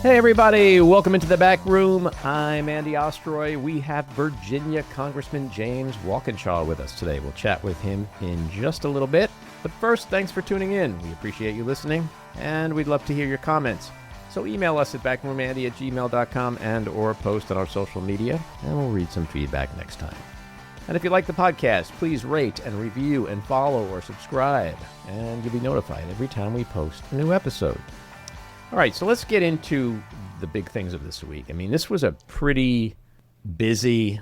Hey everybody, welcome into the back room. I'm Andy Ostroy. We have Virginia Congressman James Walkinshaw with us today. We'll chat with him in just a little bit. But first, thanks for tuning in. We appreciate you listening, and we'd love to hear your comments. So email us at backroomandy@gmail.com and or post on our social media, and we'll read some feedback next time. And if you like the podcast, please rate and review and follow or subscribe, and you'll be notified every time we post a new episode. All right, so let's get into the big things of this week. I mean, this was a pretty busy,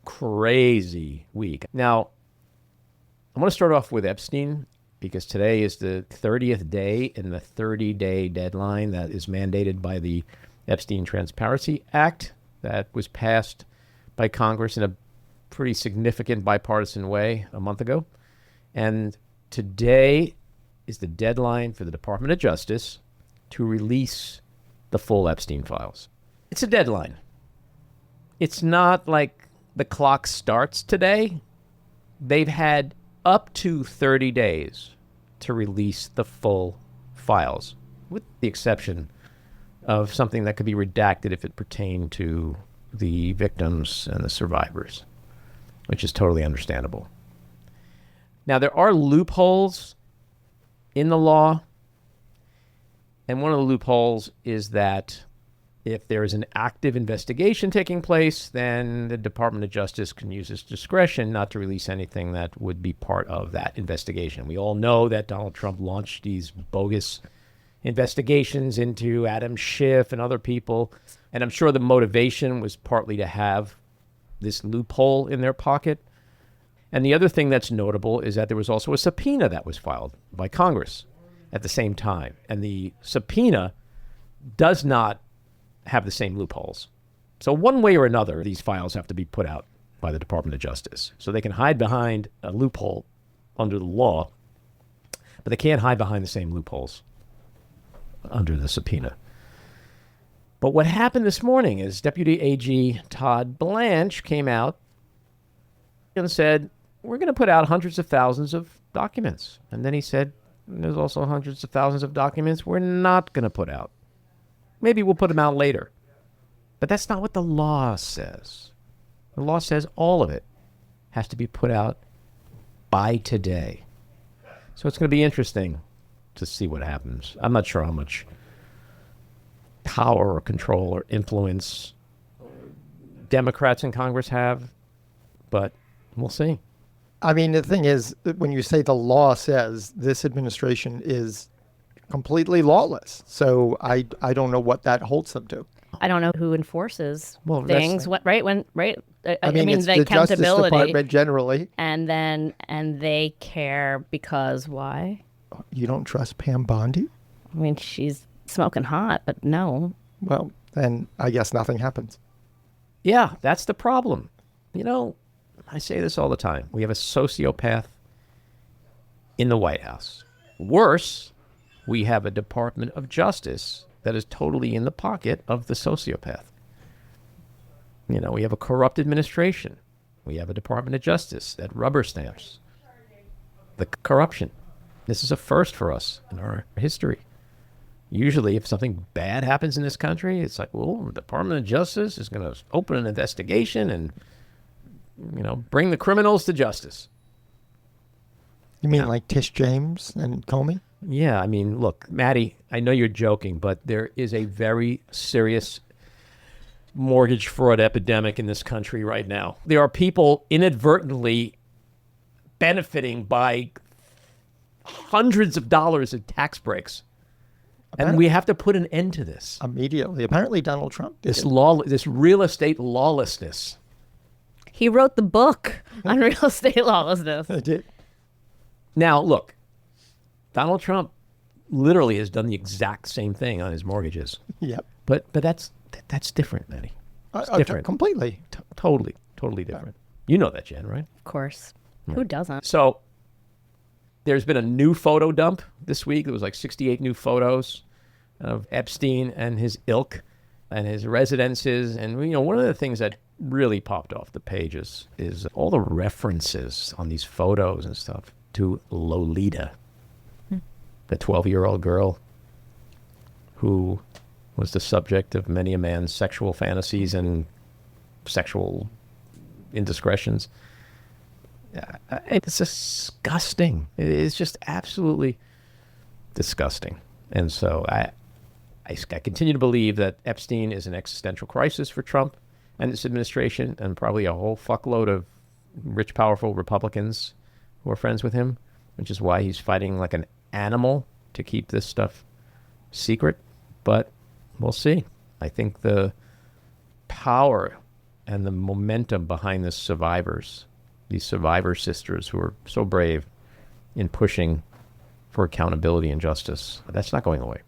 crazy week. Now, I want to start off with Epstein because today is the 30th day in the 30-day deadline that is mandated by the Epstein Transparency Act that was passed by Congress in a pretty significant bipartisan way a month ago. And today is the deadline for the Department of Justice to release the full Epstein files. It's a deadline. It's not like the clock starts today. They've had up to 30 days to release the full files, with the exception of something that could be redacted if it pertained to the victims and the survivors, which is totally understandable. Now, there are loopholes in the law. And one of the loopholes is that if there is an active investigation taking place, then the Department of Justice can use its discretion not to release anything that would be part of that investigation. We all know that Donald Trump launched these bogus investigations into Adam Schiff and other people. And I'm sure the motivation was partly to have this loophole in their pocket. And the other thing that's notable is that there was also a subpoena that was filed by Congress at the same time. And the subpoena does not have the same loopholes. So one way or another, these files have to be put out by the Department of Justice. So they can hide behind a loophole under the law, but they can't hide behind the same loopholes under the subpoena. But what happened this morning is Deputy AG Todd Blanche came out and said, we're going to put out hundreds of thousands of documents. And then he said, there's also hundreds of thousands of documents we're not going to put out. Maybe we'll put them out later. But that's not what the law says. The law says all of it has to be put out by today. So it's going to be interesting to see what happens. I'm not sure how much power or control or influence Democrats in Congress have, but we'll see. I mean, the thing is, when you say the law says, this administration is completely lawless. So I don't know what that holds them to. I don't know who enforces things. I mean, it's the the accountability. Justice Department generally. And they care because why? You don't trust Pam Bondi? I mean, she's smoking hot, but no. Well, then I guess nothing happens. Yeah, that's the problem. You know, I say this all the time. We have a sociopath in the White House. Worse, we have a Department of Justice that is totally in the pocket of the sociopath. You know, we have a corrupt administration. We have a Department of Justice that rubber stamps the corruption. This is a first for us in our history. Usually, if something bad happens in this country, it's like, well, the Department of Justice is going to open an investigation and, you know, bring the criminals to justice. You mean like Tish James and Comey? Yeah, I mean, look, Matty, I know you're joking, but there is a very serious mortgage fraud epidemic in this country right now. There are people inadvertently benefiting by hundreds of dollars in tax breaks. And we have to put an end to this. Immediately. Apparently Donald Trump did. This real estate lawlessness. He wrote the book on real estate lawlessness. I did. Now, look, Donald Trump literally has done the exact same thing on his mortgages. Yep. But that's different, Matty. It's different. Completely. Totally different. You know that, Jen, right? Of course. Yeah. Who doesn't? So there's been a new photo dump this week. There was like 68 new photos of Epstein and his ilk and his residences. And, you know, one of the things that really popped off the pages is all the references on these photos and stuff to Lolita, the 12-year-old girl who was the subject of many a man's sexual fantasies and sexual indiscretions. It's disgusting. It is just absolutely disgusting. And so I continue to believe that Epstein is an existential crisis for Trump and this administration, and probably a whole fuckload of rich, powerful Republicans who are friends with him, which is why he's fighting like an animal to keep this stuff secret. But we'll see. I think the power and the momentum behind the survivors, these survivor sisters who are so brave in pushing for accountability and justice, that's not going away.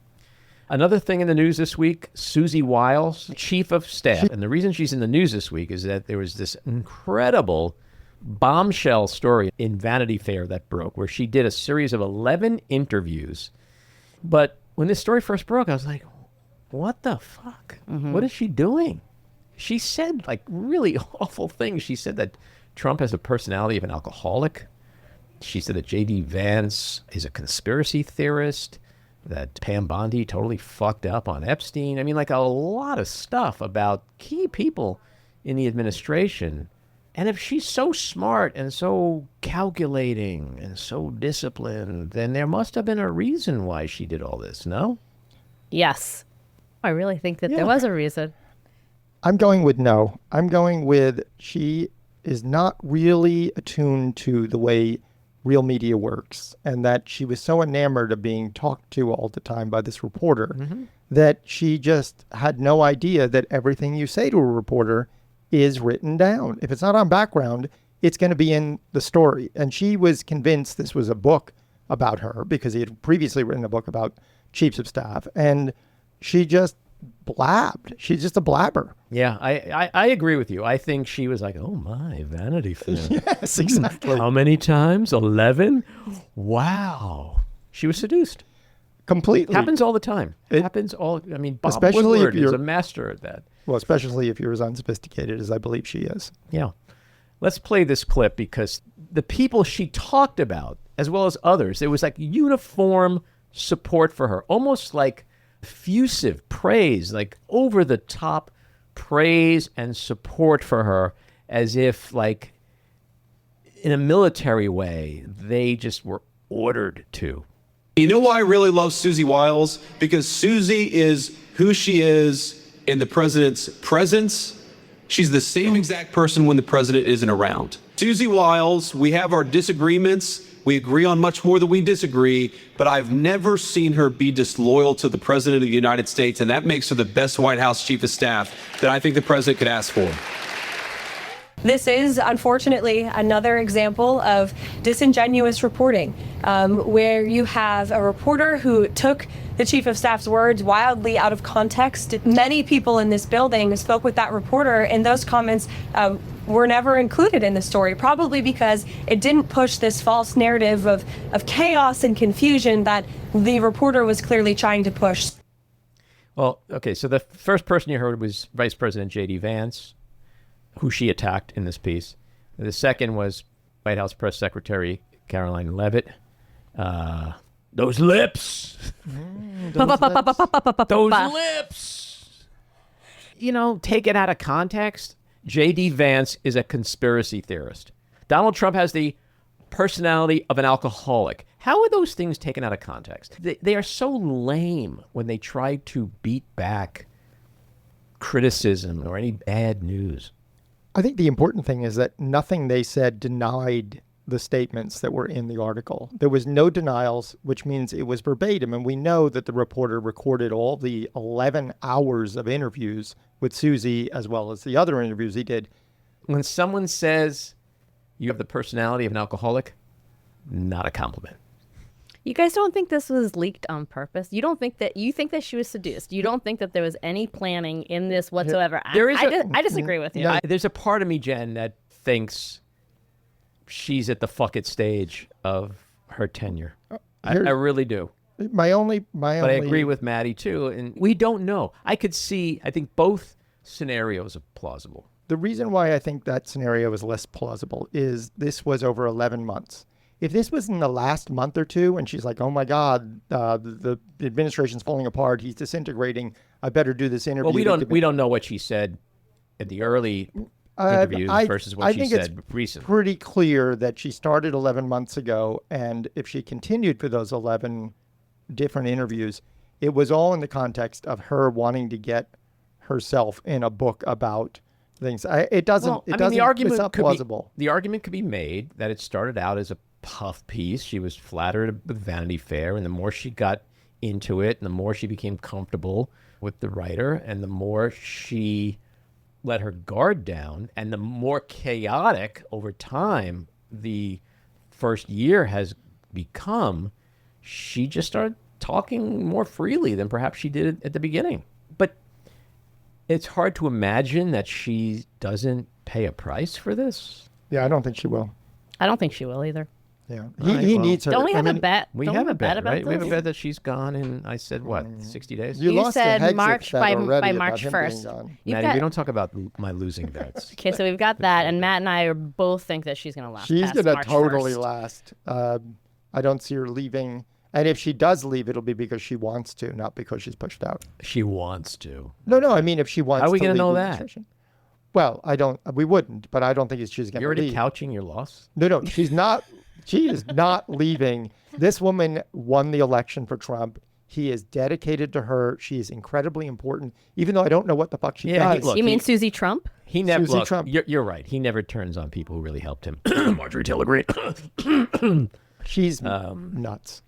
Another thing in the news this week, Susie Wiles, chief of staff. And the reason she's in the news this week is that there was this incredible bombshell story in Vanity Fair that broke, where she did a series of 11 interviews. But when this story first broke, I was like, what the fuck? What is she doing? She said like really awful things. She said that Trump has the personality of an alcoholic. She said that J.D. Vance is a conspiracy theorist, that Pam Bondi totally fucked up on Epstein. I mean, like a lot of stuff about key people in the administration. And if she's so smart and so calculating and so disciplined, then there must have been a reason why she did all this, no? Yes. I really think that there was a reason. I'm going with no. I'm going with she is not really attuned to the way real media works, and that she was so enamored of being talked to all the time by this reporter that she just had no idea that everything you say to a reporter is written down. If it's not on background, it's going to be in the story. And she was convinced this was a book about her because he had previously written a book about chiefs of staff, and she just blabbed. She's just a blabber. Yeah, I agree with you. I think she was like, oh my, Vanity Fair. Yes, exactly. How many times? 11? Wow. She was seduced. Completely. Happens all the time. Happens all, I mean, Bob Especially if Woodward is you're- a master at that. Well, especially if you're as unsophisticated as I believe she is. Yeah. Let's play this clip because the people she talked about, as well as others, there was like uniform support for her, almost like effusive praise, like over the top praise and support for her, as if like in a military way, they just were ordered to. You know why I really love Susie Wiles? Because Susie is who she is in the president's presence. She's the same exact person when the president isn't around. Susie Wiles, we have our disagreements. We agree on much more than we disagree, but I've never seen her be disloyal to the president of the United States, and that makes her the best White House chief of staff that I think the president could ask for. This is, unfortunately, another example of disingenuous reporting, where you have a reporter who took the chief of staff's words wildly out of context. Many people in this building spoke with that reporter, and those comments were never included in the story, probably because it didn't push this false narrative of chaos and confusion that the reporter was clearly trying to push. Well, okay, so the first person you heard was Vice President J.D. Vance, who she attacked in this piece. The second was White House Press Secretary Caroline Leavitt. Those lips. Those lips. You know, taken out of context, J.D. Vance is a conspiracy theorist. Donald Trump has the personality of an alcoholic. How are those things taken out of context? They are so lame when they try to beat back criticism or any bad news. I think the important thing is that nothing they said denied the statements that were in the article. There was no denials, which means it was verbatim. And we know that the reporter recorded all the 11 hours of interviews with Susie, as well as the other interviews he did. When someone says you have the personality of an alcoholic, not a compliment. You guys don't think this was leaked on purpose? You think that she was seduced? You don't think that there was any planning in this whatsoever? I disagree with you. There's a part of me, Jen, that thinks she's at the fuck it stage of her tenure. I really do. But I agree with Matty too, and we don't know. I think both scenarios are plausible. The reason why I think that scenario is less plausible is this was over 11 months. If this was in the last month or two and she's like, oh my God, the administration's falling apart, he's disintegrating, I better do this interview. Well, we don't know what she said at the early interviews versus what she said recently. It's pretty clear that she started 11 months ago, and if she continued for those 11 different interviews, it was all in the context of her wanting to get herself in a book about things. It doesn't plausible. The argument could be made that it started out as a puff piece. She was flattered with Vanity Fair, and the more she got into it, and the more she became comfortable with the writer, and the more she let her guard down, and the more chaotic over time the first year has become, she just started talking more freely than perhaps she did at the beginning. But it's hard to imagine that she doesn't pay a price for this. Yeah, I don't think she will. I don't think she will either. Yeah, he needs her. Don't we have a bet? We have a bet about this? We have a bet that she's gone in, I said, what, 60 days? You lost said the March by March 1st. Maddie, we don't talk about my losing bets. Okay, so we've got that, and Matt and I both think that she's going to last. She's going to totally last. I don't see her leaving. And if she does leave, it'll be because she wants to, not because she's pushed out. She wants to. No, I mean if she wants to. How are we going to know that? Well, we wouldn't, but I don't think she's going to leave. You're already couching your loss? No, she's not. She is not leaving. This woman won the election for Trump. He is dedicated to her. She is incredibly important, even though I don't know what the fuck she does. You mean Susie Trump? He never. Trump. You're right. He never turns on people who really helped him. Marjorie Taylor Greene. She's nuts.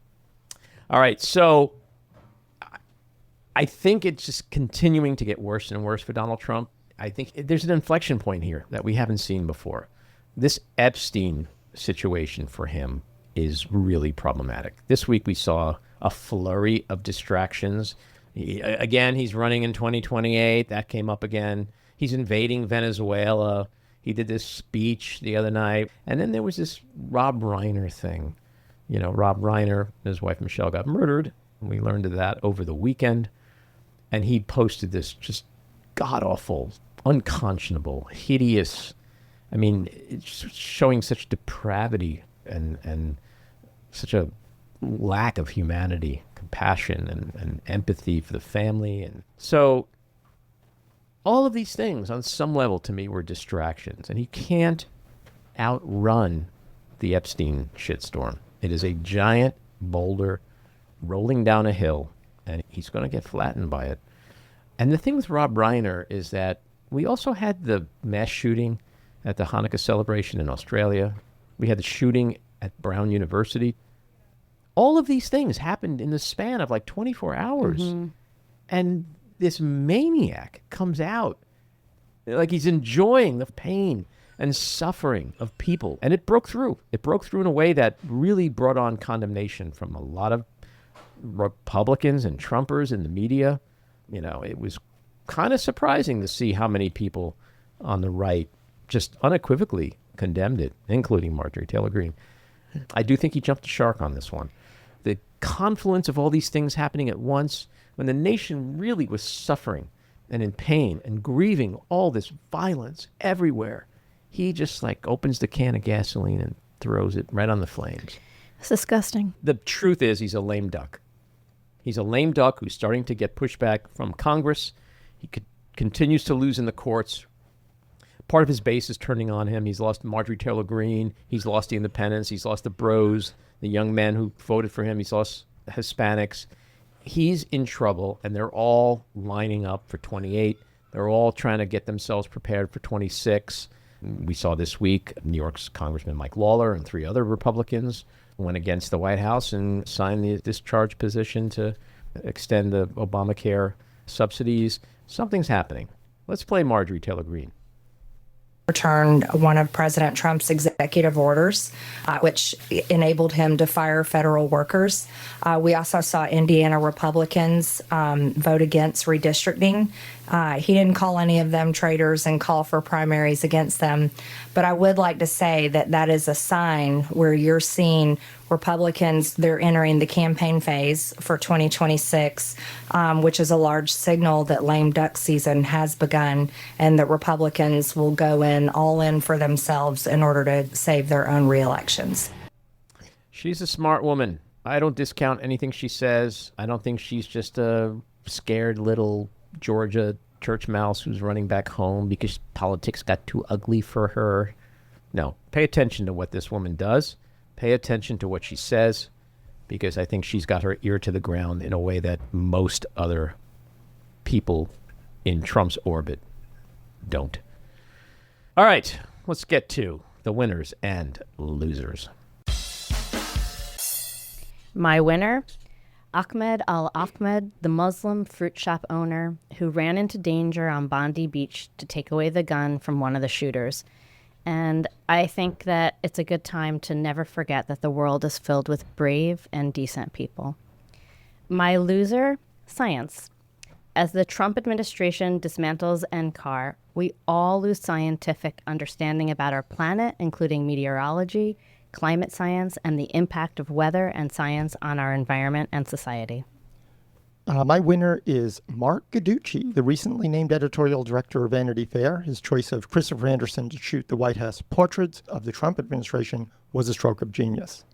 All right, so I think it's just continuing to get worse and worse for Donald Trump. I think there's an inflection point here that we haven't seen before. This Epstein situation for him is really problematic. This week we saw a flurry of distractions. Again, he's running in 2028. That came up again. He's invading Venezuela. He did this speech the other night. And then there was this Rob Reiner thing. You know, Rob Reiner and his wife Michelle got murdered. We learned of that over the weekend. And he posted this just god-awful, unconscionable, hideous, I mean, it's showing such depravity and such a lack of humanity, compassion, and empathy for the family. And so all of these things on some level to me were distractions. And he can't outrun the Epstein shitstorm. It is a giant boulder rolling down a hill, and he's going to get flattened by it. And the thing with Rob Reiner is that we also had the mass shooting at the Hanukkah celebration in Australia. We had the shooting at Brown University. All of these things happened in the span of like 24 hours. Mm-hmm. And this maniac comes out like he's enjoying the pain and suffering of people. And it broke through. It broke through in a way that really brought on condemnation from a lot of Republicans and Trumpers in the media. You know, it was kind of surprising to see how many people on the right just unequivocally condemned it, including Marjorie Taylor Greene. I do think he jumped the shark on this one. The confluence of all these things happening at once, when the nation really was suffering and in pain and grieving all this violence everywhere, he just like opens the can of gasoline and throws it right on the flames. It's disgusting. The truth is he's a lame duck. He's a lame duck who's starting to get pushback from Congress. He continues to lose in the courts. Part of his base is turning on him. He's lost Marjorie Taylor Greene. He's lost the independents. He's lost the bros, the young men who voted for him. He's lost Hispanics. He's in trouble, and they're all lining up for 28. They're all trying to get themselves prepared for 26. We saw this week New York's Congressman Mike Lawler and 3 other Republicans went against the White House and signed the discharge position to extend the Obamacare subsidies. Something's happening. Let's play Marjorie Taylor Greene. Returned one of President Trump's executive orders, which enabled him to fire federal workers. We also saw Indiana Republicans vote against redistricting. He didn't call any of them traitors and call for primaries against them. But I would like to say that that is a sign where you're seeing Republicans, they're entering the campaign phase for 2026, which is a large signal that lame duck season has begun and that Republicans will go in all in for themselves in order to save their own reelections. She's a smart woman. I don't discount anything she says. I don't think she's just a scared little Georgia church mouse who's running back home because politics got too ugly for her. No, pay attention to what this woman does. Pay attention to what she says, because I think she's got her ear to the ground in a way that most other people in Trump's orbit don't. All right, let's get to the winners and losers. My winner, Ahmed Al-Ahmed, the Muslim fruit shop owner who ran into danger on Bondi Beach to take away the gun from one of the shooters. And I think that it's a good time to never forget that the world is filled with brave and decent people. My loser, science. As the Trump administration dismantles NCAR, we all lose scientific understanding about our planet, including meteorology, climate science, and the impact of weather and science on our environment and society. My winner is Mark Guiducci, the recently named editorial director of Vanity Fair. His choice of Christopher Anderson to shoot the White House portraits of the Trump administration was a stroke of genius.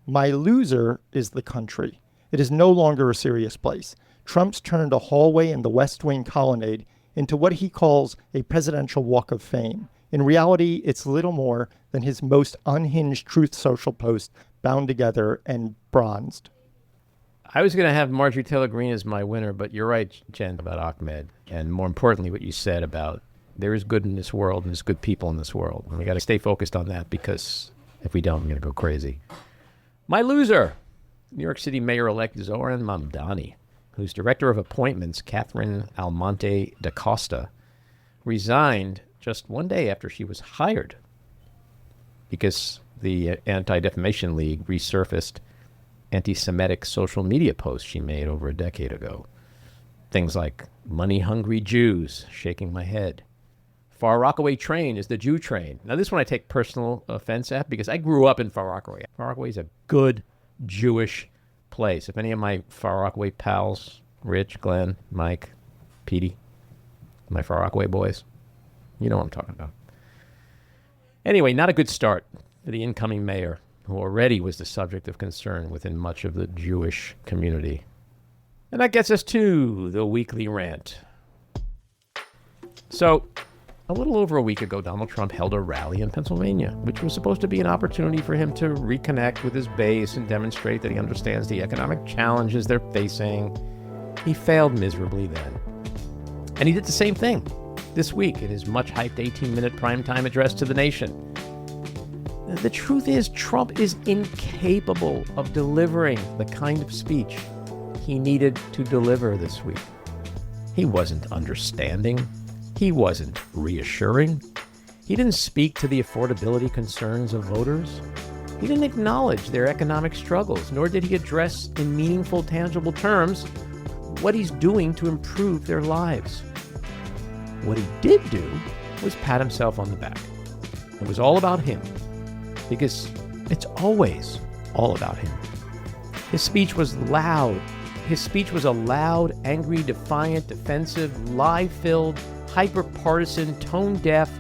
My loser is the country. It is no longer a serious place. Trump's turned a hallway in the West Wing colonnade into what he calls a presidential walk of fame. In reality, it's little more than his most unhinged Truth Social post bound together and bronzed. I was going to have Marjorie Taylor Greene as my winner, but you're right, Jen, about Ahmed. And more importantly, what you said about there is good in this world and there's good people in this world. And we got to stay focused on that, because if we don't, we're going to go crazy. My loser, New York City Mayor-elect Zohran Mamdani, whose director of appointments, Catherine Almonte da Costa, resigned just one day after she was hired because the Anti-Defamation League resurfaced anti-Semitic social media posts she made over a decade ago. Things like money-hungry Jews, shaking my head. Far Rockaway train is the Jew train. Now, this one I take personal offense at because I grew up in Far Rockaway. Far Rockaway is a good Jewish place. If any of my Far Rockaway pals, Rich, Glenn, Mike, Petey, my Far Rockaway boys, you know what I'm talking about. Anyway, not a good start for the incoming mayor, who already was the subject of concern within much of the Jewish community. And that gets us to the weekly rant. So, a little over a week ago, Donald Trump held a rally in Pennsylvania, which was supposed to be an opportunity for him to reconnect with his base and demonstrate that he understands the economic challenges they're facing. He failed miserably then. And he did the same thing this week in his much-hyped 18-minute primetime address to the nation. The truth is, Trump is incapable of delivering the kind of speech he needed to deliver this week. He wasn't understanding. He wasn't reassuring. He didn't speak to the affordability concerns of voters. He didn't acknowledge their economic struggles, nor did he address in meaningful, tangible terms what he's doing to improve their lives. What he did do was pat himself on the back. It was all about him, because it's always all about him. His speech was loud. His speech was a loud, angry, defiant, defensive, lie-filled, hyper-partisan, tone-deaf,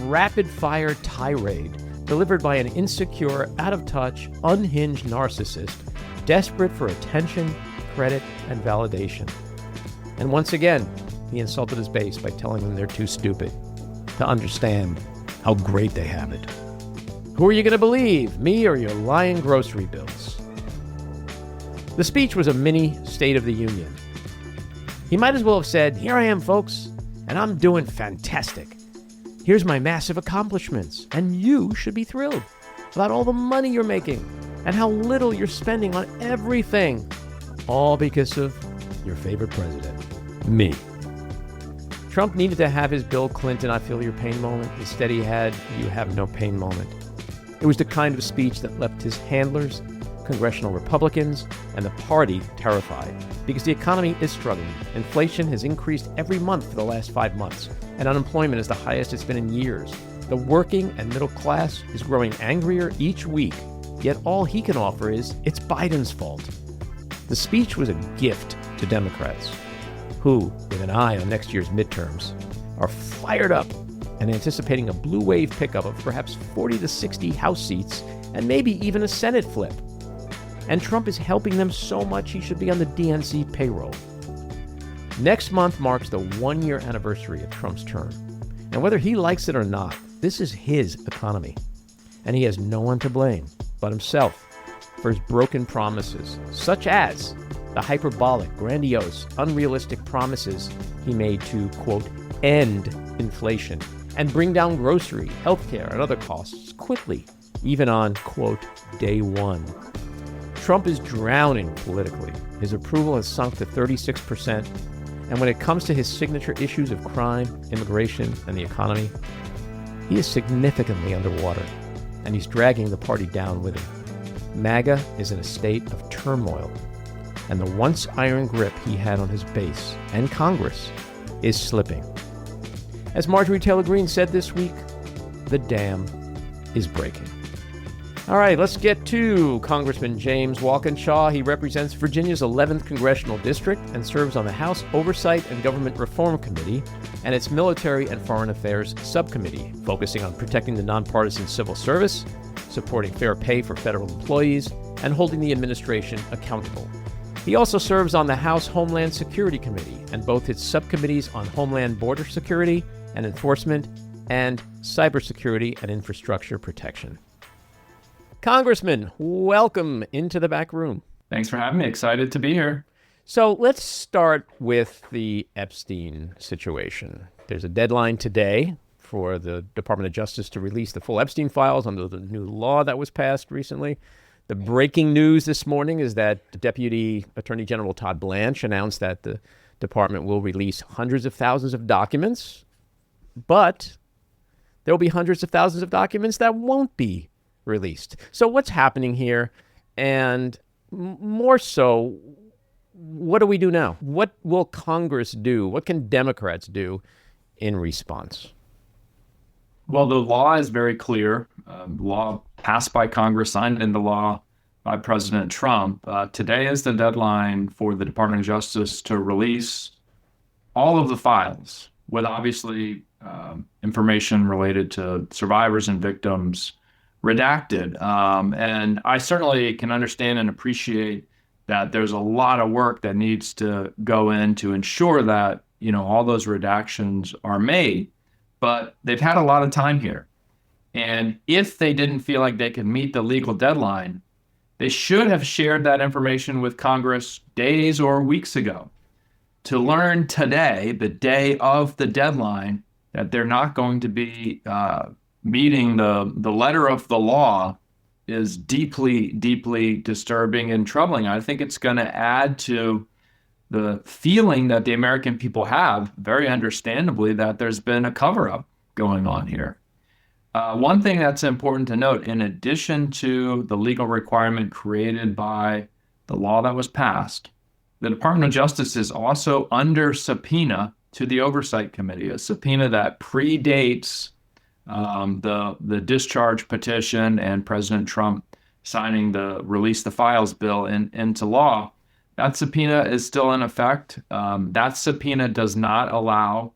rapid-fire tirade delivered by an insecure, out-of-touch, unhinged narcissist desperate for attention, credit, and validation. And once again, he insulted his base by telling them they're too stupid to understand how great they have it. Who are you going to believe, me or your lying grocery bills? The speech was a mini State of the Union. He might as well have said, "Here I am, folks, and I'm doing fantastic. Here's my massive accomplishments, and you should be thrilled about all the money you're making and how little you're spending on everything, all because of your favorite president, me." Trump needed to have his Bill Clinton "I feel your pain" moment. Instead, he had "you have no pain" moment. It was the kind of speech that left his handlers, congressional Republicans, and the party terrified, because the economy is struggling. Inflation has increased every month for the last 5 months, and unemployment is the highest it's been in years. The working and middle class is growing angrier each week, yet all he can offer is, "It's Biden's fault." The speech was a gift to Democrats, who, with an eye on next year's midterms, are fired up and anticipating a blue wave pickup of perhaps 40 to 60 House seats and maybe even a Senate flip. And Trump is helping them so much he should be on the DNC payroll. Next month marks the 1-year anniversary of Trump's term. And whether he likes it or not, this is his economy. And he has no one to blame but himself for his broken promises, such as the hyperbolic, grandiose, unrealistic promises he made to, quote, end inflation and bring down grocery, healthcare, and other costs quickly, even on, quote, day one. Trump is drowning politically. His approval has sunk to 36%. And when it comes to his signature issues of crime, immigration, and the economy, he is significantly underwater, and he's dragging the party down with him. MAGA is in a state of turmoil, and the once iron grip he had on his base and Congress is slipping. As Marjorie Taylor Greene said this week, the dam is breaking. All right, let's get to Congressman James Walkinshaw. He represents Virginia's 11th Congressional District and serves on the House Oversight and Government Reform Committee and its Military and Foreign Affairs Subcommittee, focusing on protecting the nonpartisan civil service, supporting fair pay for federal employees, and holding the administration accountable. He also serves on the House Homeland Security Committee and both its subcommittees on Homeland Border Security and Enforcement and Cybersecurity and Infrastructure Protection. Congressman, welcome into the back room. Thanks for having me. Excited to be here. So let's start with the Epstein situation. There's a deadline today for the Department of Justice to release the full Epstein files under the new law that was passed recently. The breaking news this morning is that Deputy Attorney General Todd Blanche announced that the department will release hundreds of thousands of documents, but there will be hundreds of thousands of documents that won't be released. So what's happening here? And more so, what do we do now? What will Congress do? What can Democrats do in response? Well, the law is very clear. Law passed by Congress, signed into law by President Trump. Today is the deadline for the Department of Justice to release all of the files with obviously information related to survivors and victims redacted. And I certainly can understand and appreciate that there's a lot of work that needs to go in to ensure that, all those redactions are made. But they've had a lot of time here. And if they didn't feel like they could meet the legal deadline, they should have shared that information with Congress days or weeks ago. To learn today, the day of the deadline, that they're not going to be meeting the letter of the law is deeply, deeply disturbing and troubling. I think it's going to add to the feeling that the American people have, very understandably, that there's been a cover-up going on here. One thing that's important to note, in addition to the legal requirement created by the law that was passed, the Department of Justice is also under subpoena to the Oversight Committee, a subpoena that predates the discharge petition and President Trump signing the Release the Files bill into law. That subpoena is still in effect. That subpoena does not allow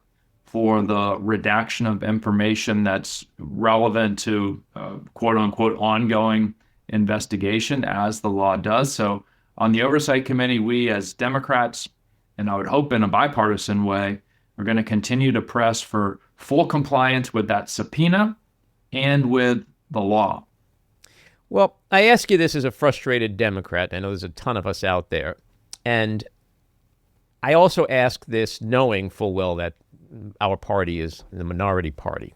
for the redaction of information that's relevant to quote unquote ongoing investigation, as the law does. So on the Oversight Committee, we as Democrats, and I would hope in a bipartisan way, are going to continue to press for full compliance with that subpoena and with the law. Well, I ask you this as a frustrated Democrat. I know there's a ton of us out there. And I also ask this knowing full well that our party is the minority party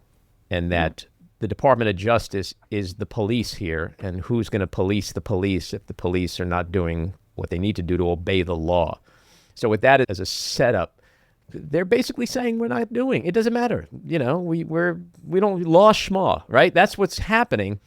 and that the Department of Justice is the police here. And who's going to police the police if the police are not doing what they need to do to obey the law? So with that as a setup, they're basically saying we're not doing. It doesn't matter. We don't law schma, right? That's what's happening.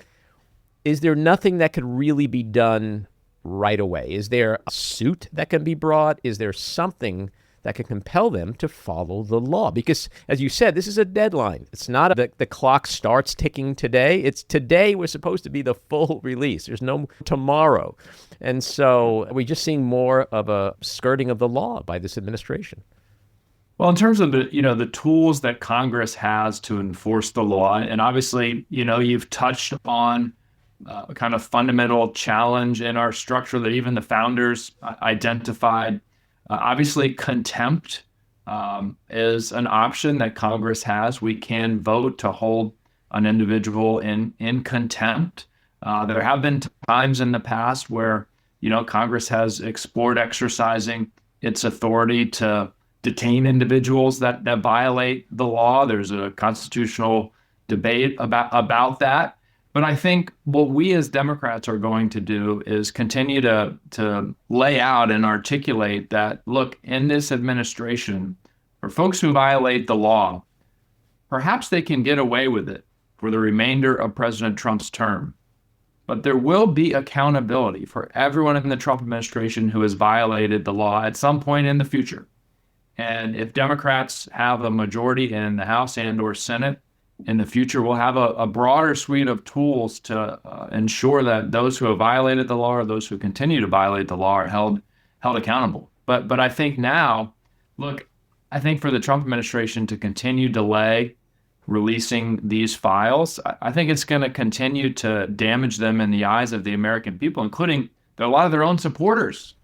Is there nothing that could really be done right away? Is there a suit that can be brought? Is there something that can compel them to follow the law? Because, as you said, this is a deadline. It's not the clock starts ticking today. It's today was supposed to be the full release. There's no tomorrow. And so we're just seeing more of a skirting of the law by this administration. Well, in terms of the tools that Congress has to enforce the law, and obviously, you've touched on kind of fundamental challenge in our structure that even the founders identified. Obviously, contempt is an option that Congress has. We can vote to hold an individual in contempt. There have been times in the past where, Congress has explored exercising its authority to detain individuals that violate the law. There's a constitutional debate about that. But I think what we as Democrats are going to do is continue to lay out and articulate that, look, in this administration, for folks who violate the law, perhaps they can get away with it for the remainder of President Trump's term. But there will be accountability for everyone in the Trump administration who has violated the law at some point in the future. And if Democrats have a majority in the House and or Senate in the future, we'll have a broader suite of tools to ensure that those who have violated the law or those who continue to violate the law are held accountable. But I think now, look, I think for the Trump administration to continue delay releasing these files, I think it's going to continue to damage them in the eyes of the American people, including a lot of their own supporters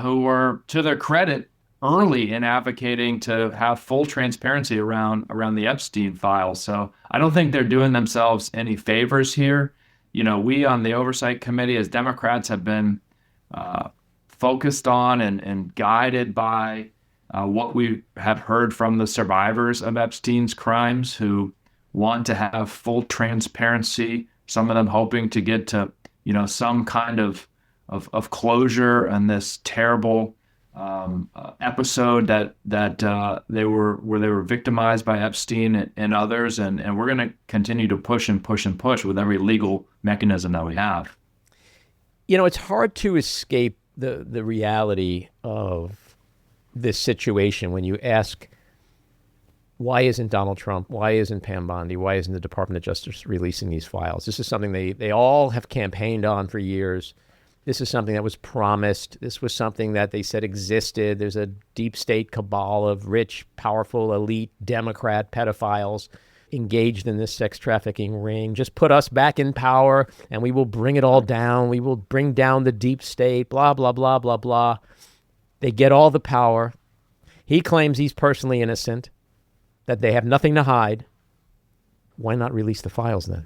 who were, to their credit, early in advocating to have full transparency around the Epstein files. So I don't think they're doing themselves any favors here. We on the Oversight Committee as Democrats have been focused on and guided by what we have heard from the survivors of Epstein's crimes who want to have full transparency, some of them hoping to get to, some kind of closure on this terrible episode that they were victimized by Epstein and others. And we're going to continue to push and push and push with every legal mechanism that we have. It's hard to escape the reality of this situation when you ask, why isn't Donald Trump, why isn't Pam Bondi, why isn't the Department of Justice releasing these files? This is something they all have campaigned on for years. This is something that was promised. This was something that they said existed. There's a deep state cabal of rich, powerful, elite Democrat pedophiles engaged in this sex trafficking ring. Just put us back in power and we will bring it all down. We will bring down the deep state, blah, blah, blah, blah, blah. They get all the power. He claims he's personally innocent, that they have nothing to hide. Why not release the files then?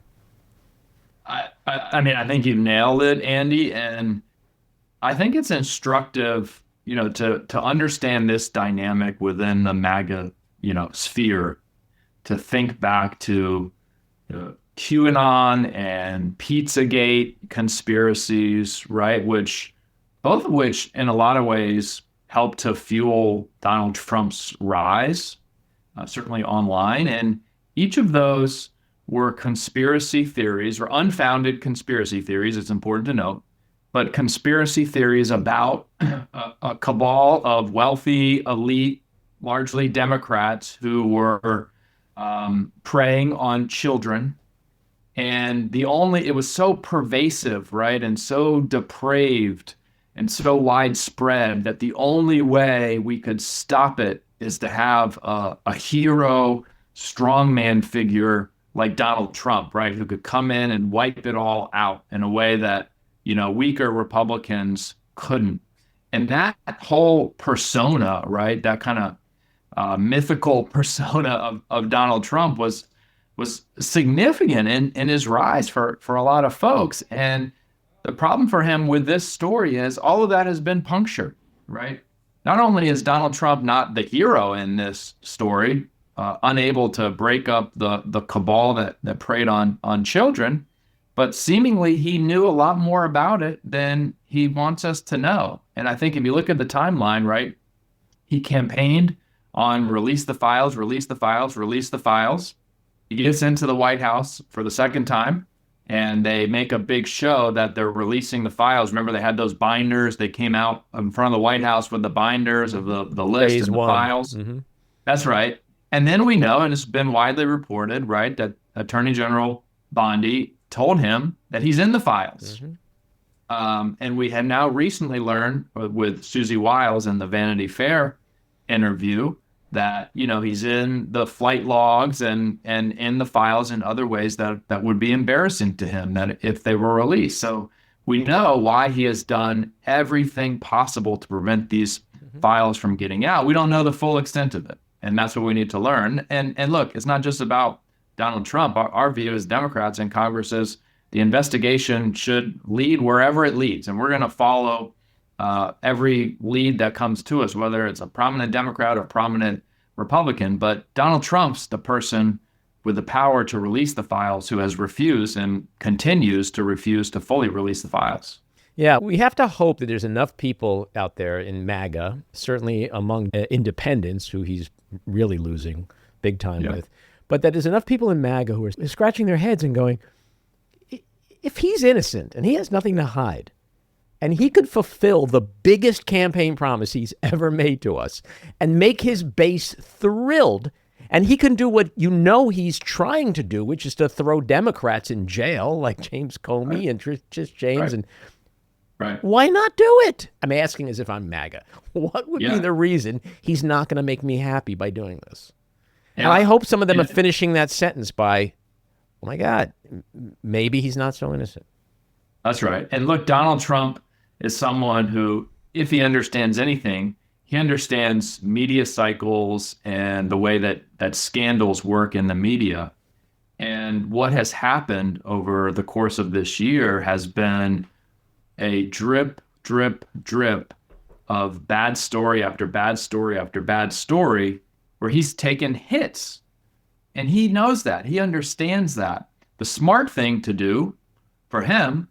I mean, I think you nailed it, Andy. And I think it's instructive, to understand this dynamic within the MAGA, sphere, to think back to QAnon and Pizzagate conspiracies, right? Both of which, in a lot of ways, helped to fuel Donald Trump's rise, certainly online. And each of those were conspiracy theories, or unfounded conspiracy theories, it's important to note, but conspiracy theories about a cabal of wealthy, elite, largely Democrats who were preying on children. And it was so pervasive, right, and so depraved and so widespread that the only way we could stop it is to have a hero, strongman figure like Donald Trump, right, who could come in and wipe it all out in a way that, weaker Republicans couldn't. And that whole persona, right, that kind of mythical persona of Donald Trump was significant in his rise for a lot of folks. And the problem for him with this story is all of that has been punctured, right? Not only is Donald Trump not the hero in this story, unable to break up the cabal that preyed on children, but seemingly he knew a lot more about it than he wants us to know. And I think if you look at the timeline, right, he campaigned on release the files, release the files, release the files. He gets into the White House for the second time, and they make a big show that they're releasing the files. Remember, they had those binders. They came out in front of the White House with the binders of the list Phase and the one. files. Mm-hmm. That's right. And then we know, and it's been widely reported, right, that Attorney General Bondi told him that he's in the files. Mm-hmm. And we had now recently learned with Susie Wiles in the Vanity Fair interview that, he's in the flight logs and in the files in other ways that would be embarrassing to him that if they were released. So we know why he has done everything possible to prevent these files from getting out. We don't know the full extent of it. And that's what we need to learn. And look, it's not just about Donald Trump. Our view as Democrats in Congress is the investigation should lead wherever it leads. And we're going to follow every lead that comes to us, whether it's a prominent Democrat or prominent Republican. But Donald Trump's the person with the power to release the files who has refused and continues to refuse to fully release the files. Yeah, we have to hope that there's enough people out there in MAGA, certainly among independents who he's really losing big time with, but that there's enough people in MAGA who are scratching their heads and going, if he's innocent and he has nothing to hide, and he could fulfill the biggest campaign promise he's ever made to us and make his base thrilled, and he can do what he's trying to do, which is to throw Democrats in jail like James Comey and just James and why not do it? I'm asking as if I'm MAGA. What would be the reason he's not going to make me happy by doing this? And I hope some of them are finishing that sentence by, oh my God, maybe he's not so innocent. That's right. And look, Donald Trump is someone who, if he understands anything, he understands media cycles and the way that scandals work in the media. And what has happened over the course of this year has been a drip, drip, drip of bad story after bad story after bad story where he's taken hits. And he knows that. He understands that. The smart thing to do for him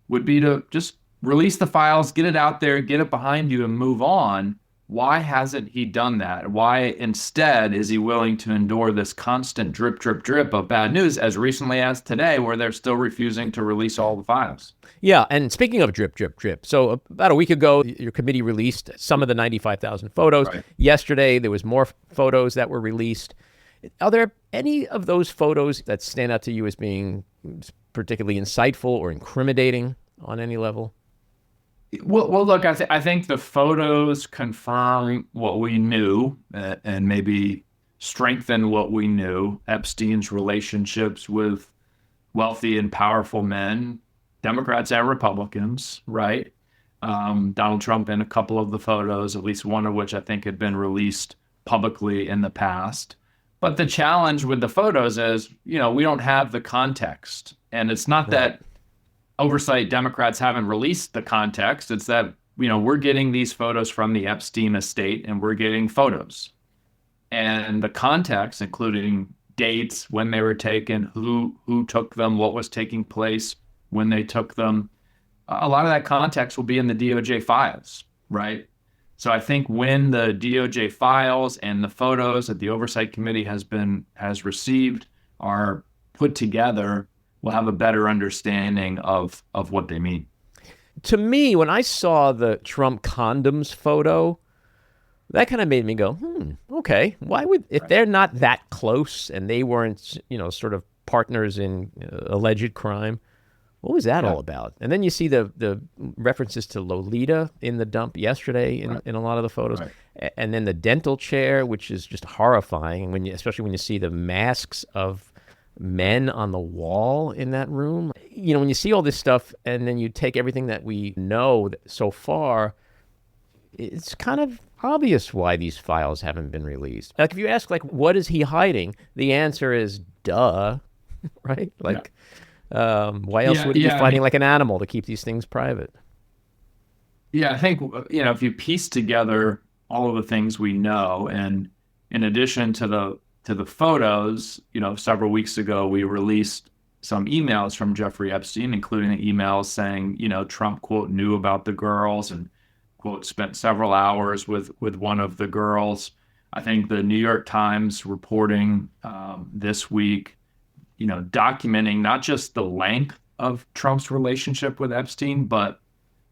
would be to just release the files, get it out there, get it behind you, and move on. Why hasn't he done that? Why instead is he willing to endure this constant drip, drip, drip of bad news as recently as today, where they're still refusing to release all the files? Yeah, and speaking of drip, drip, drip, so about a week ago, your committee released some of the 95,000 photos. Right. Yesterday, there was more photos that were released. Are there any of those photos that stand out to you as being particularly insightful or incriminating on any level? Well, look, I think the photos confirm what we knew and maybe strengthen what we knew. Epstein's relationships with wealthy and powerful men, Democrats and Republicans, right? Donald Trump in a couple of the photos, at least one of which I think had been released publicly in the past. But the challenge with the photos is, we don't have the context. And it's not that Oversight Democrats haven't released the context. It's that, we're getting these photos from the Epstein estate and we're getting photos. And the context, including dates, when they were taken, who took them, what was taking place when they took them, a lot of that context will be in the DOJ files, right? So I think when the DOJ files and the photos that the Oversight Committee has received are put together, we'll have a better understanding of what they mean. To me, when I saw the Trump condoms photo, that kind of made me go, okay, why would, if they're not that close and they weren't, sort of partners in alleged crime, what was that all about? And then you see the references to Lolita in the dump yesterday in a lot of the photos. Right. And then the dental chair, which is just horrifying, especially when you see the masks of men on the wall in that room. When you see all this stuff and then you take everything that we know so far, it's kind of obvious why these files haven't been released. Like if you ask, what is he hiding? The answer is, duh, right? Why else would he be fighting like an animal to keep these things private? Yeah, I think, if you piece together all of the things we know, and in addition to the photos, several weeks ago, we released some emails from Jeffrey Epstein, including emails saying, Trump, quote, knew about the girls and, quote, spent several hours with one of the girls. I think the New York Times reporting this week, documenting not just the length of Trump's relationship with Epstein, but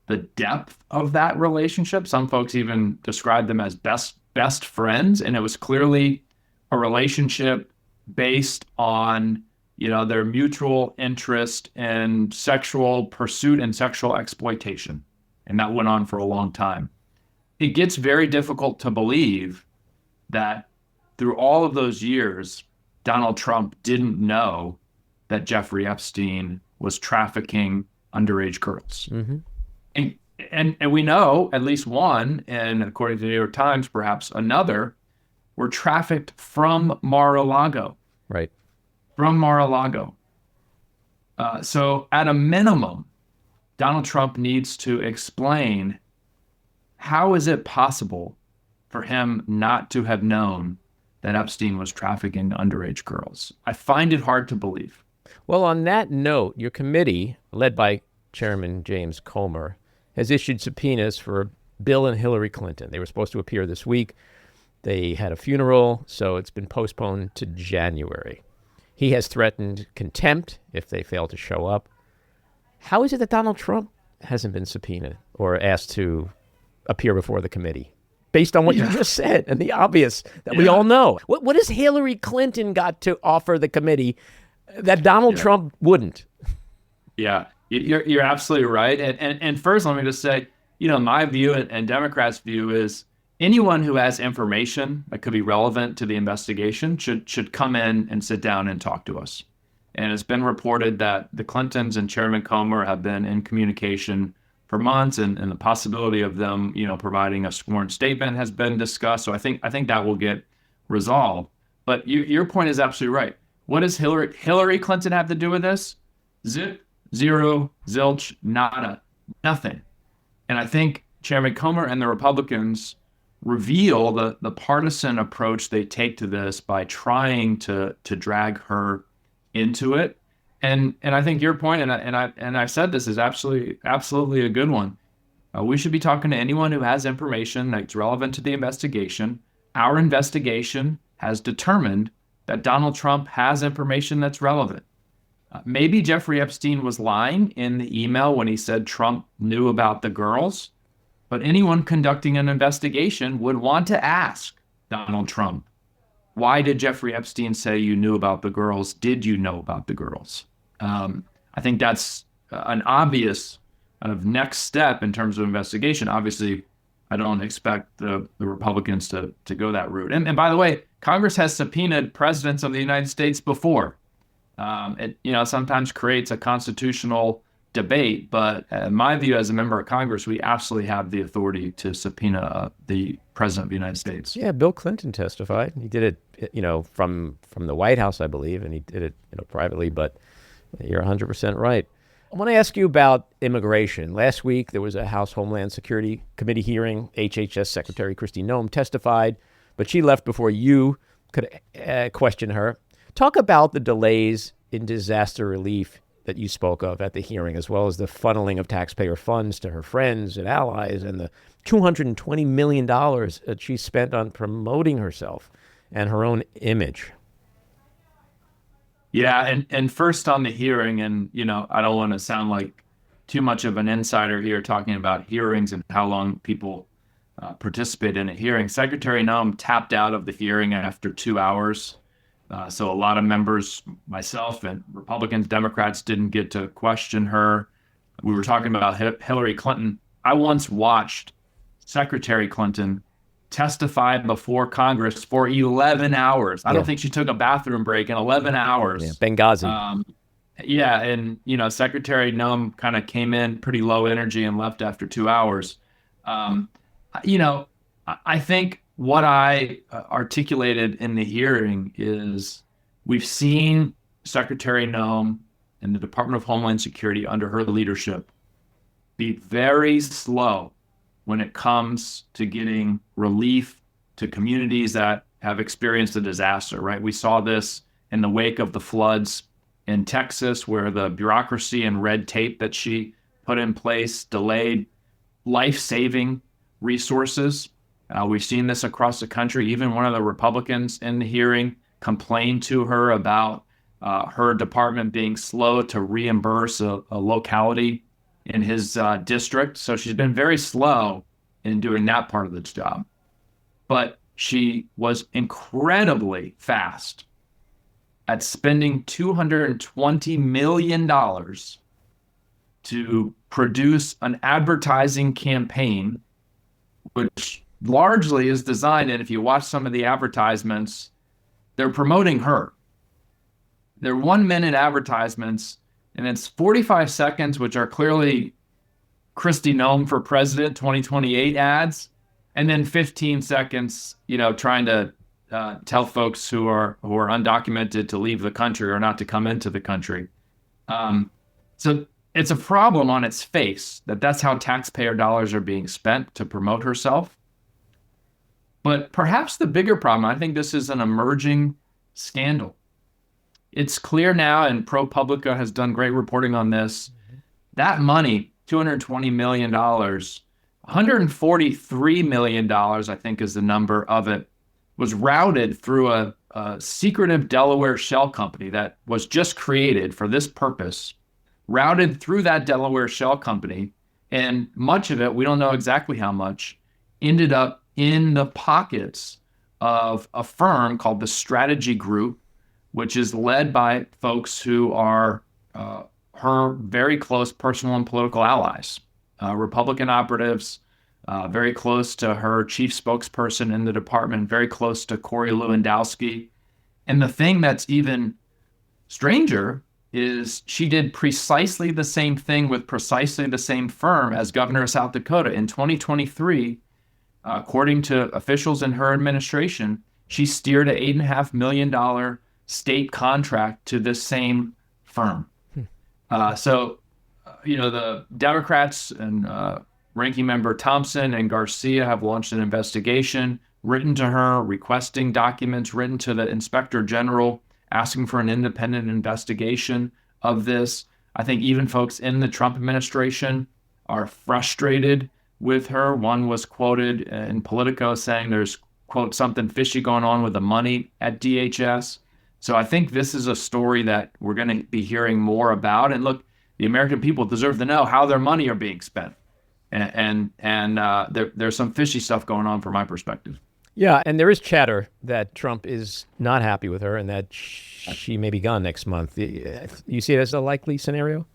the depth of that relationship. Some folks even described them as best friends, and it was clearly a relationship based on, their mutual interest in sexual pursuit and sexual exploitation. And that went on for a long time. It gets very difficult to believe that through all of those years, Donald Trump didn't know that Jeffrey Epstein was trafficking underage girls. And we know at least one, and according to the New York Times, perhaps another, were trafficked from Mar-a-Lago. Right. From Mar-a-Lago. So at a minimum, Donald Trump needs to explain how is it possible for him not to have known that Epstein was trafficking underage girls. I find it hard to believe. Well, on that note, your committee, led by Chairman James Comer, has issued subpoenas for Bill and Hillary Clinton. They were supposed to appear this week. They had a funeral, so it's been postponed to January. He has threatened contempt if they fail to show up. How is it that Donald Trump hasn't been subpoenaed or asked to appear before the committee? Based on what you just said and the obvious that we all know. What has Hillary Clinton got to offer the committee that Donald Trump wouldn't? Yeah, you're absolutely right. And first, let me just say, my view and Democrats' view is anyone who has information that could be relevant to the investigation should come in and sit down and talk to us. And it's been reported that the Clintons and Chairman Comer have been in communication for months, and the possibility of them, providing a sworn statement has been discussed. So I think that will get resolved. But your point is absolutely right. What does Hillary Clinton have to do with this? Zip, zero, zilch, nada, nothing. And I think Chairman Comer and the Republicans reveal the partisan approach they take to this by trying to drag her into it. And I think your point, and I've said this, is absolutely a good one. We should be talking to anyone who has information that's relevant to the investigation. Our investigation has determined that Donald Trump has information that's relevant. Maybe Jeffrey Epstein was lying in the email when he said Trump knew about the girls, but anyone conducting an investigation would want to ask Donald Trump, why did Jeffrey Epstein say you knew about the girls? Did you know about the girls? I think that's an obvious kind of next step in terms of investigation. Obviously, I don't expect the Republicans to go that route. And by the way, Congress has subpoenaed presidents of the United States before. It sometimes creates a constitutional debate, but in my view as a member of Congress, we absolutely have the authority to subpoena the president of the United States. Yeah, Bill Clinton testified. He did it, from the White House, I believe, and he did it, privately, but you're 100% right. I want to ask you about immigration. Last week, there was a House Homeland Security Committee hearing. HHS Secretary Kristi Noem testified, but she left before you could question her. Talk about the delays in disaster relief that you spoke of at the hearing, as well as the funneling of taxpayer funds to her friends and allies and the $220 million that she spent on promoting herself and her own image. Yeah, and first on the hearing, and I don't want to sound like too much of an insider here talking about hearings and how long people participate in a hearing. Secretary Noem tapped out of the hearing after 2 hours. So a lot of members, myself and Republicans, Democrats, didn't get to question her. We were talking about Hillary Clinton. I once watched Secretary Clinton testify before Congress for 11 hours. I don't think she took a bathroom break in 11 hours. Yeah, Benghazi. And Secretary Noem kind of came in pretty low energy and left after 2 hours. I think what I articulated in the hearing is we've seen Secretary Noem and the Department of Homeland Security under her leadership be very slow when it comes to getting relief to communities that have experienced a disaster, right? We saw this in the wake of the floods in Texas, where the bureaucracy and red tape that she put in place delayed life-saving resources. We've seen this across the country. Even one of the Republicans in the hearing complained to her about her department being slow to reimburse a locality in his district. So she's been very slow in doing that part of the job. But she was incredibly fast at spending $220 million to produce an advertising campaign which largely is designed, and if you watch some of the advertisements, they're promoting her. They're 1-minute advertisements, and it's 45 seconds, which are clearly Kristi Noem for President 2028 ads, and then 15 seconds, trying to tell folks who are undocumented to leave the country or not to come into the country. So it's a problem on its face that's how taxpayer dollars are being spent to promote herself. But perhaps the bigger problem, I think this is an emerging scandal. It's clear now, and ProPublica has done great reporting on this, that money, $220 million, $143 million, I think is the number of it, was routed through a secretive Delaware shell company that was just created for this purpose, routed through that Delaware shell company, and much of it, we don't know exactly how much, ended up in the pockets of a firm called the Strategy Group, which is led by folks who are her very close personal and political allies, Republican operatives, very close to her chief spokesperson in the department, very close to Corey Lewandowski. And the thing that's even stranger is she did precisely the same thing with precisely the same firm as governor of South Dakota. In 2023, according to officials in her administration, she steered an $8.5 million state contract to this same firm. So, the Democrats and Ranking Member Thompson and Garcia have launched an investigation, written to her, requesting documents, written to the Inspector General, asking for an independent investigation of this. I think even folks in the Trump administration are frustrated with her. One was quoted in Politico saying there's, quote, something fishy going on with the money at DHS. So I think this is a story that we're going to be hearing more about. And look, the American people deserve to know how their money are being spent. And there's some fishy stuff going on from my perspective. Yeah, and there is chatter that Trump is not happy with her and that she may be gone next month. You see it as a likely scenario?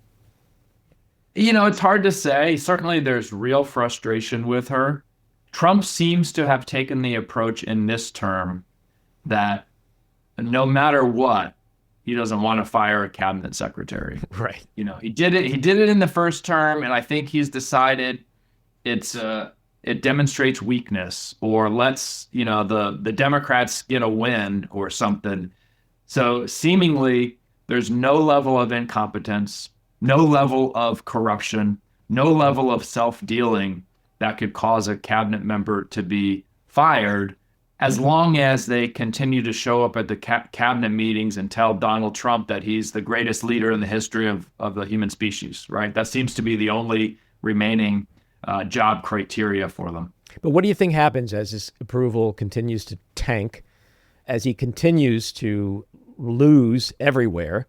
It's hard to say. Certainly there's real frustration with her. Trump seems to have taken the approach in this term that no matter what, he doesn't want to fire a cabinet secretary. Right. He did it in the first term, and I think he's decided it demonstrates weakness, or lets, the Democrats get a win or something. So seemingly there's no level of incompetence, no level of corruption, no level of self-dealing that could cause a cabinet member to be fired, as long as they continue to show up at the cabinet meetings and tell Donald Trump that he's the greatest leader in the history of the human species, right? That seems to be the only remaining job criteria for them. But what do you think happens as his approval continues to tank, as he continues to lose everywhere?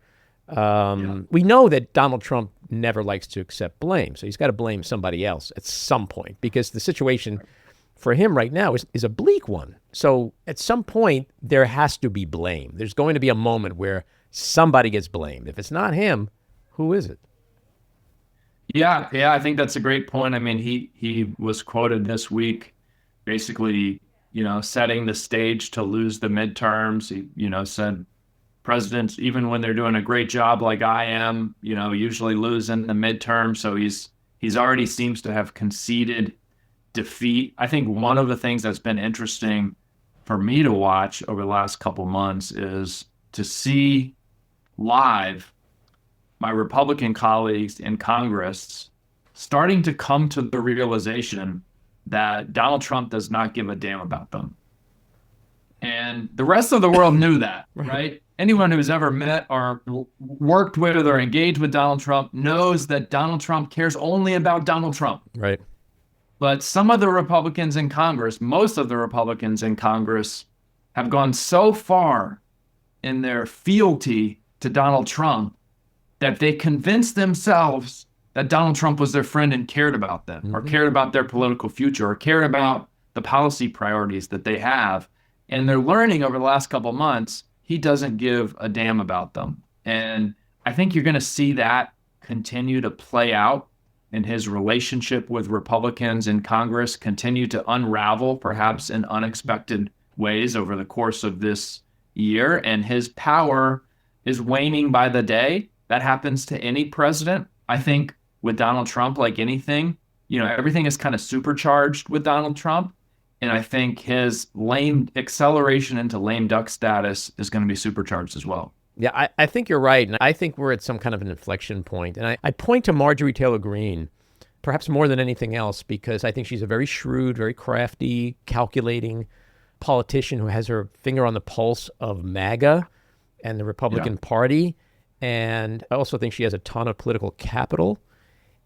We know that Donald Trump never likes to accept blame, so he's got to blame somebody else at some point, because the situation for him right now is a bleak one. So at some point, there has to be blame. There's going to be a moment where somebody gets blamed. If it's not him, who is it? Yeah, I think that's a great point. I mean, he was quoted this week basically, setting the stage to lose the midterms. He, said presidents, even when they're doing a great job like I am, usually lose in the midterm. So he's already seems to have conceded defeat. I think one of the things that's been interesting for me to watch over the last couple months is to see live my Republican colleagues in Congress starting to come to the realization that Donald Trump does not give a damn about them. And the rest of the world knew that, right? Anyone who's ever met or worked with or engaged with Donald Trump knows that Donald Trump cares only about Donald Trump. Right. But some of the Republicans in Congress, most of the Republicans in Congress, have gone so far in their fealty to Donald Trump that they convinced themselves that Donald Trump was their friend and cared about them, or cared about their political future, or cared about the policy priorities that they have. And they're learning over the last couple of months, he doesn't give a damn about them. And I think you're going to see that continue to play out and his relationship with Republicans in Congress continue to unravel, perhaps in unexpected ways over the course of this year, and his power is waning by the day. That happens to any president. I think with Donald Trump, like anything, everything is kind of supercharged with Donald Trump. And I think his acceleration into lame duck status is going to be supercharged as well. Yeah, I think you're right. And I think we're at some kind of an inflection point. And I point to Marjorie Taylor Greene, perhaps more than anything else, because I think she's a very shrewd, very crafty, calculating politician who has her finger on the pulse of MAGA and the Republican Party. And I also think she has a ton of political capital.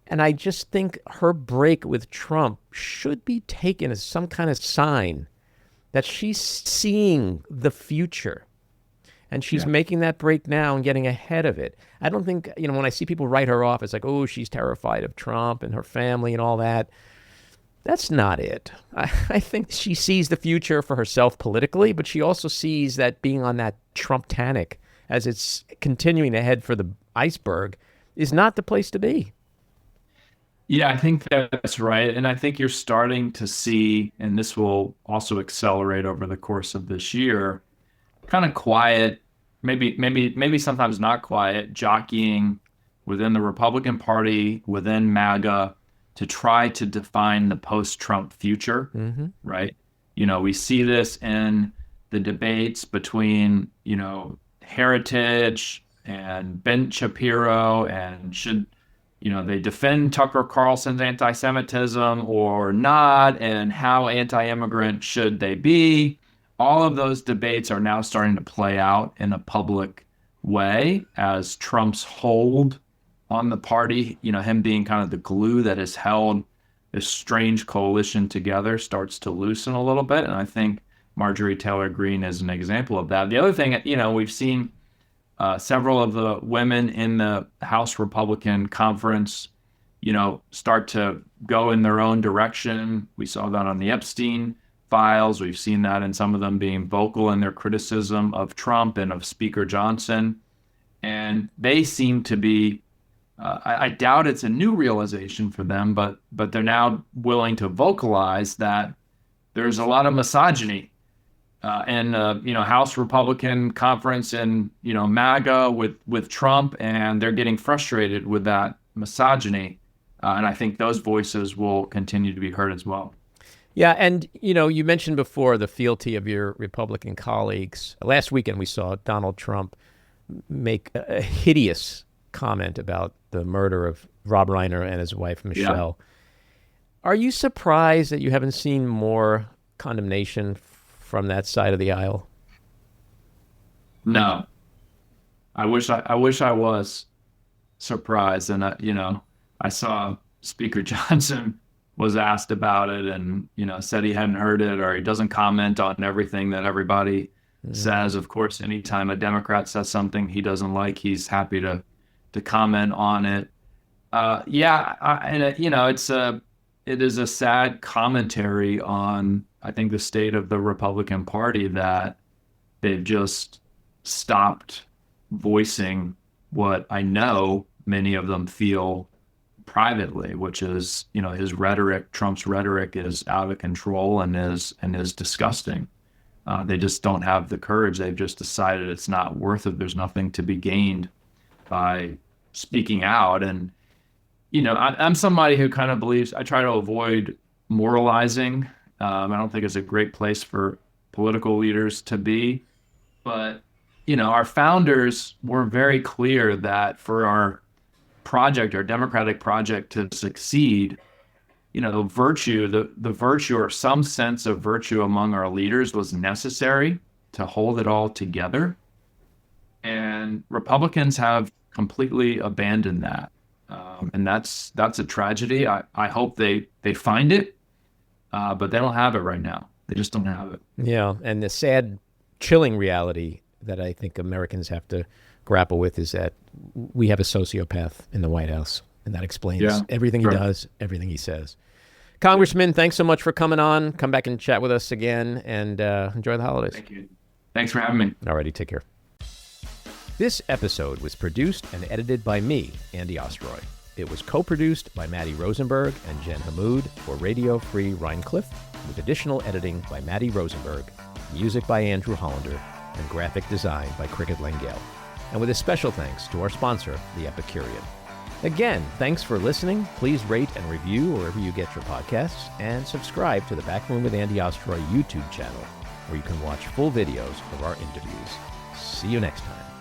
And I just think her break with Trump should be taken as some kind of sign that she's seeing the future. And she's making that break now and getting ahead of it. I don't think, when I see people write her off, it's like, oh, she's terrified of Trump and her family and all that. That's not it. I think she sees the future for herself politically, but she also sees that being on that Trump-tanic as it's continuing to head for the iceberg is not the place to be. Yeah, I think that's right. And I think you're starting to see, and this will also accelerate over the course of this year, kind of quiet, maybe sometimes not quiet, jockeying within the Republican Party, within MAGA, to try to define the post-Trump future, right? We see this in the debates between, Heritage and Ben Shapiro, and should, they defend Tucker Carlson's anti-Semitism or not, and how anti-immigrant should they be? All of those debates are now starting to play out in a public way as Trump's hold on the party, him being kind of the glue that has held this strange coalition together, starts to loosen a little bit. And I think Marjorie Taylor Greene is an example of that. The other thing, we've seen several of the women in the House Republican Conference, start to go in their own direction. We saw that on the Epstein files. We've seen that in some of them being vocal in their criticism of Trump and of Speaker Johnson. And they seem to be, I doubt it's a new realization for them, but they're now willing to vocalize that there's a lot of misogyny in House Republican Conference and, MAGA with Trump, and they're getting frustrated with that misogyny. And I think those voices will continue to be heard as well. Yeah, and, you mentioned before the fealty of your Republican colleagues. Last weekend, we saw Donald Trump make a hideous comment about the murder of Rob Reiner and his wife, Michelle. Yeah. Are you surprised that you haven't seen more condemnation from that side of the aisle? No. I wish I was surprised. And, I saw Speaker Johnson was asked about it and, said he hadn't heard it, or he doesn't comment on everything that everybody says. Of course, anytime a Democrat says something he doesn't like, he's happy to comment on it. It is a sad commentary on, I think, the state of the Republican Party, that they've just stopped voicing what I know many of them feel privately, which is, his rhetoric, Trump's rhetoric, is out of control and is disgusting. They just don't have the courage. They've just decided it's not worth it. There's nothing to be gained by speaking out. And, I'm somebody who kind of believes, I try to avoid moralizing. I don't think it's a great place for political leaders to be. But, our founders were very clear that for our project, our democratic project, to succeed, the virtue or some sense of virtue among our leaders was necessary to hold it all together. And Republicans have completely abandoned that. And that's a tragedy. I hope they find it, but they don't have it right now. They just don't have it. Yeah, and the sad, chilling reality that I think Americans have to grapple with is that we have a sociopath in the White House, and that explains everything he does, everything he says. Congressman, thanks so much for coming on. Come back and chat with us again, and enjoy the holidays. Thank you. Thanks for having me. All righty, take care. This episode was produced and edited by me, Andy Ostroy. It was co-produced by Matty Rosenberg and Jen Hammoud for Radio Free Rhinecliff, with additional editing by Matty Rosenberg, music by Andrew Hollander, and graphic design by Cricket Langell. And with a special thanks to our sponsor, The Epicurean. Again, thanks for listening. Please rate and review wherever you get your podcasts, and subscribe to the Backroom with Andy Ostroy YouTube channel, where you can watch full videos of our interviews. See you next time.